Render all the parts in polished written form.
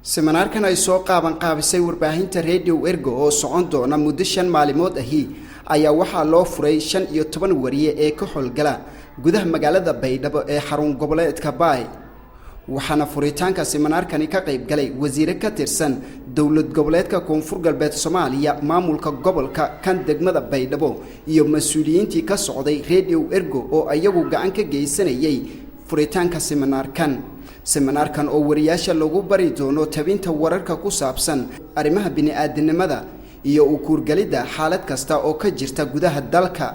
Seminaarkan ay soo qaabisay warbaahinta Radio Ergo oo socon doona muddo 5 maalmood ahi ayaa waxa loo furay 15 wariye ee ka howlgala gudaha magaalada Baydhabo ee xarun goboleedka Baay waxaana furitaanka seminaarkani ka qayb galay wasiir ka tirsan dawlad goboleedka Koonfur Galbeed Soomaaliya maamulka gobolka kan degmada Baydhabo iyo mas'uuliyiintii ka socday Radio Ergo oo ayagu gacan ka geysanayay furitaanka seminaarkan oo wariyaasha lagu bari doono tabinta wararka ku saabsan arrimaha bini'aadanimada iyo u kuurgalida xaalad kasta oo ka jirta gudaha dalka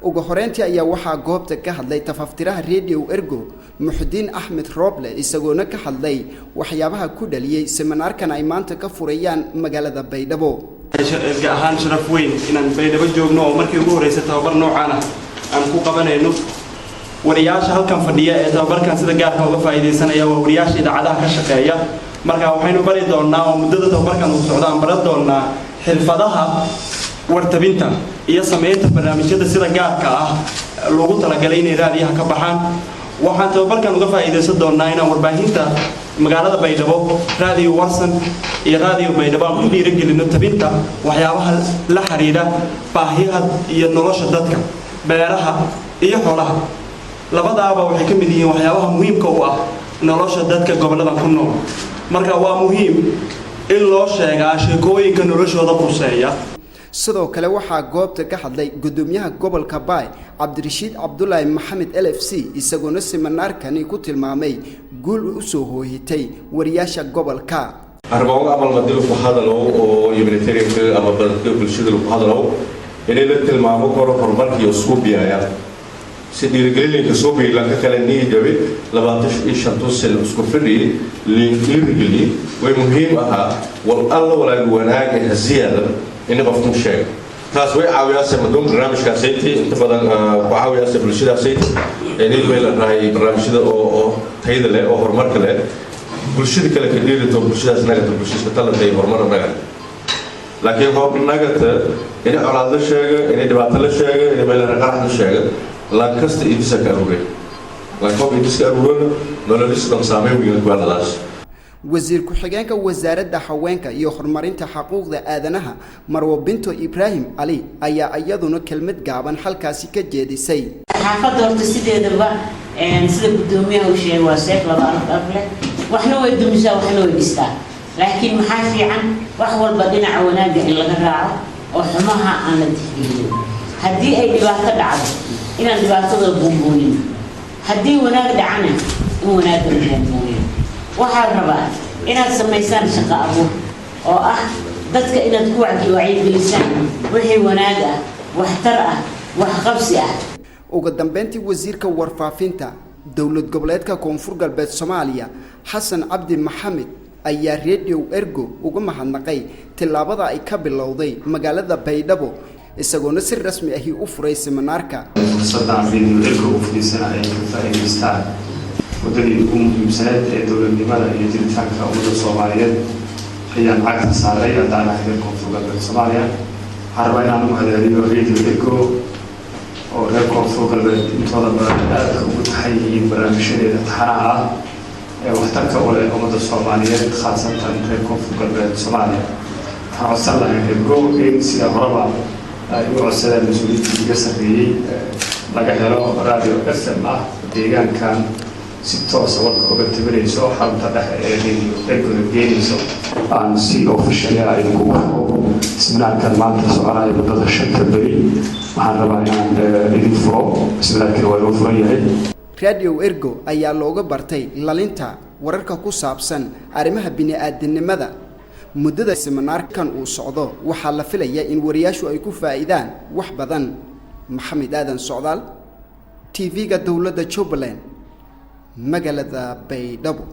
ugu horeyntii ayaa waxa goobta ka hadlay tafaftiraha Radio Ergo Muxdiin Ahmed Roble isagoona ka hadlay waxyaabaha ku dhaliyay seminaarkan ay maanta ka furayaan magaalada Baydhabo ahaan sharaf weyn inaan Baydhabo joogno oo markii ugu horeysay tababar noocan ah aan ku qabanayno wariyaasha halkan fadhiya ee tababarkan sida gaarka uga faa'iideysanaya waa wariyaasha idaacadaha ka shaqeeya marka waxaynu bari doonaa oo muddada tababarkan uu socdo aan baran doonaa xirfadaha wartabinta iyo sameynta barnaamijyada sida gaarka ah loogu talagalay inay raadiyaha ka baxaan waxaan tababarkan uga faa'iideysan doonaa inaan warbaahinta magaalada Baydhabo Radio Warsan iyo Radio Baydhabo ku dhiirigelino tabinta waxyaabaha la xiriira baahiyaha iyo nolosha dadka beeraha iyo xoolaha labadaaba waxay ka mid yihiin waxyaabaha muhiimka u ah nolosha dadka gobolada ku nool marka waa muhiim in loo sheegaa sheekooyinka noloshooda quseeya sidoo kale waxa goobta ka hadlay gudoomiyaha gobolka Baay Cabdirashiid Cabdullaahi Maxamed LFC isagoona seminaarkani ku tilmaamay guul u soo hooyitay wariyaasha gobolka arbaaga amal madil ku hadalo oo humanitarianka ama bulshada ku hadalo inay la tilmaamo koro horumarkii isku biyaya si dhiirigelinta soo biilanka kala niidawe 25 sano isku fadhiyay dhiirigelin way muhiim aha wal alla walaal wanaag ee ziyada in qofku sheego taas way caawiyaasay madum barnaamijka sayti inta badan ku caawiyaasay bulshada sayti inay meel raay barnaamijyada oo tayada leh oo horumarka leh bulshada kale ka dhiirito bulshadaas naga bulshada taladay horumar naga laakiin hoob naga in colaad la sheego in dhibaato la sheego in meel qarax la sheego la kasta idisa ka ruuray la koob idisa ruuray noloshiisa saameyn weyn ku leedahay wasiir ku xigeenka wasaaradda haweenka iyo horumarinta xuquuqda aadanaha Marwo Binto Ibrahim Ali ayaa iyaduna kelmad gaaban halkaasi ka jeedisay xaafadda horta sideedaba sida gudoomiyaha uu sheegay waa seef laba afle waxna way dumisaa waxna way dhistaa laakiin maxaa fiican wax walba dhinaca wanaagga in laga raaco oo xumaha aan la tixgelin haddii ay dhibaato dhacdo inaan dhibaatada buubuunin haddii wanaag dhacana in wanaagga la buubuunin waxaan rabaa inaad samaysaan shaqo abuur oo ah dadka inaad ku wacyigelisaan wixii wanaag ah waxtar ah wax qabsi ah ugu dambeyntii wasiirka warfaafinta dawlad goboleedka Koonfur Galbeed Soomaaliya Xasan Cabdi Maxamed ayaa Radio Ergo uga mahadnaqay tilaabada ay ka bilowday magaalada Baydhabo isagoona si rasmi ah u furay seminaarka fursaddan Radio Ergo u fidisay ay ka faa'iideystaan wadadii ugu muhiimsanayd ee dawladnimada iyo jiritaanka ummadda Soomaaliyeed ayaan cagta saaray haddana Koonfur Galbeed Soomaaliya harba inaan u hadalino Radio Ergo oo reer Koonfur Galbeed intooda badan aad ugu taxayeen barnaamijyadeeda taxanaha ah ee waxtarka u leh ummadda Soomaaliyeed khaasatan reer Koonfur Galbeed Soomaaliya waxaan codsan lahaa Ergo in sida horeba ay u codsadeen mas'uuliyiinta iga sarreeyay laga helo radio FM ah deegaankan si toos ah uga tabanayso xarunta dhexe ee Radio Ergo geynayso aan si official ah ugu wado seminaarkan maanta soconaya muddada 5 beri waxaan rabaa inaan idin furo seminaarkan waa loo furan yahay Radio Ergo ayaa looga bartay lalinta wararka ku saabsan arrimaha bini'aadanimada muddada seminaarkan uu socdo waxaa la filayaa in wariyaashu ay ku faa'iidaan wax badan Maxamed Aadan Socdaal TV-ga dawladda Jubbaland magaalada Baydhabo